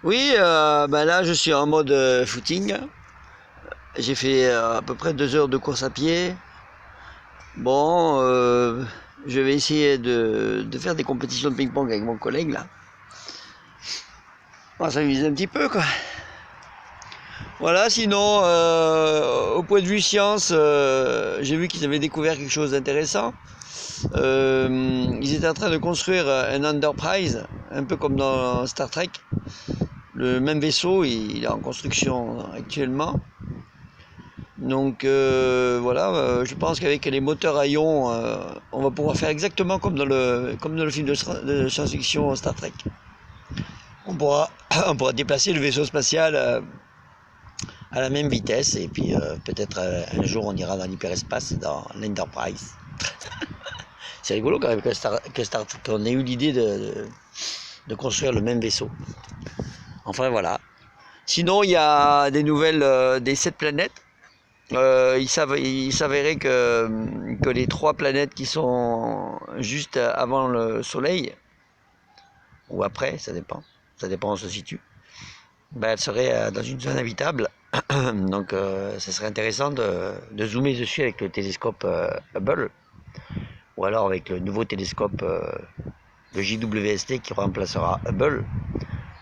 Oui, ben là je suis en mode footing. J'ai fait à peu près 2 heures de course à pied. Bon, je vais essayer de faire des compétitions de ping-pong avec mon collègue là. On va s'amuser un petit peu quoi. Voilà, sinon, au point de vue science, j'ai vu qu'ils avaient découvert quelque chose d'intéressant. Ils étaient en train de construire un Enterprise, un peu comme dans Star Trek. Le même vaisseau, il est en construction actuellement. Donc voilà, je pense qu'avec les moteurs à ion, on va pouvoir faire exactement comme dans le film de science-fiction Star Trek. On pourra, on pourra déplacer le vaisseau spatial à la même vitesse et puis peut-être un jour on ira dans l'hyperespace dans l'Enterprise. C'est rigolo quand même que Star Trek, on ait eu l'idée de construire le même vaisseau. Enfin voilà. Sinon il y a des nouvelles des 7 planètes. Il s'avérait que les 3 planètes qui sont juste avant le Soleil, ou après, ça dépend où on se situe, ben, elles seraient dans une zone habitable. Donc ça serait intéressant de zoomer dessus avec le télescope Hubble, ou alors avec le nouveau télescope le JWST qui remplacera Hubble.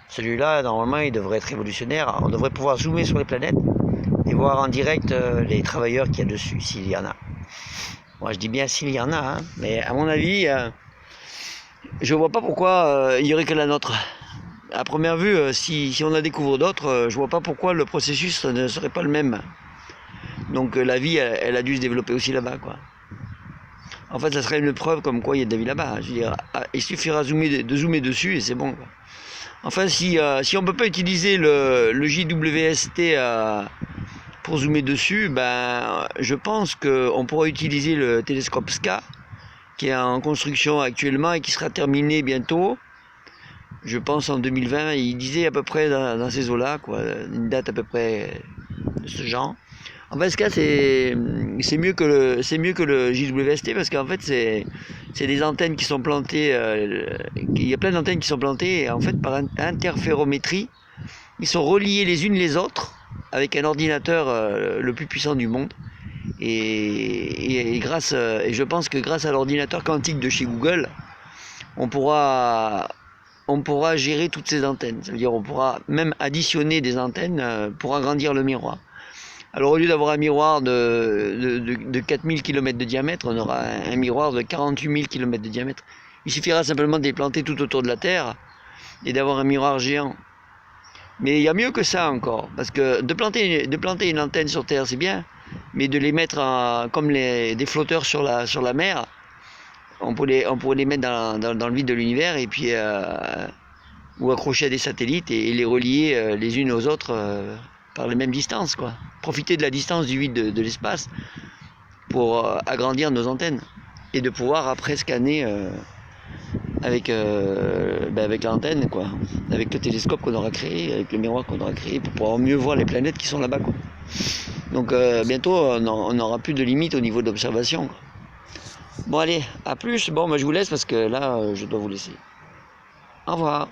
Celui-là, normalement, il devrait être révolutionnaire. On devrait pouvoir zoomer sur les planètes et voir en direct les travailleurs qu'il y a dessus, s'il y en a. Moi, je dis bien s'il y en a, hein, mais à mon avis, je vois pas pourquoi il y aurait que la nôtre. À première vue, si on en découvre d'autres, je vois pas pourquoi le processus ne serait pas le même. Donc la vie, elle a dû se développer aussi là-bas, quoi. En fait, ça serait une preuve comme quoi il y a de la vie là-bas. Je veux dire, il suffira de zoomer dessus et c'est bon, quoi. Enfin, si on ne peut pas utiliser le JWST pour zoomer dessus, ben, je pense qu'on pourra utiliser le télescope SCA, qui est en construction actuellement et qui sera terminé bientôt. Je pense en 2020, il disait à peu près dans ces eaux-là, quoi, une date à peu près de ce genre. En fait, SCA, c'est mieux que le JWST parce qu'en fait, c'est des antennes qui sont plantées. Il y a plein d'antennes qui sont plantées et en fait, par interférométrie, ils sont reliés les unes les autres avec un ordinateur le plus puissant du monde. Et je pense que grâce à l'ordinateur quantique de chez Google, on pourra, on pourra gérer toutes ces antennes. Ça veut dire on pourra même additionner des antennes pour agrandir le miroir. Alors au lieu d'avoir un miroir de 4000 km de diamètre, on aura un miroir de 48 000 km de diamètre. Il suffira simplement de les planter tout autour de la Terre et d'avoir un miroir géant. Mais il y a mieux que ça encore, parce que de planter une antenne sur Terre, c'est bien, mais de les mettre comme des flotteurs sur la mer, on pourrait les mettre dans le vide de l'univers et puis ou accrocher à des satellites et les relier les unes aux autres par les mêmes distances, quoi. Profiter de la distance du vide de l'espace pour agrandir nos antennes et de pouvoir après scanner avec l'antenne, quoi, avec le télescope qu'on aura créé, avec le miroir qu'on aura créé pour pouvoir mieux voir les planètes qui sont là-bas, quoi. Donc bientôt on n'aura plus de limite au niveau d'observation. Bon allez, à plus. Bon, moi je vous laisse parce que là je dois vous laisser. Au revoir.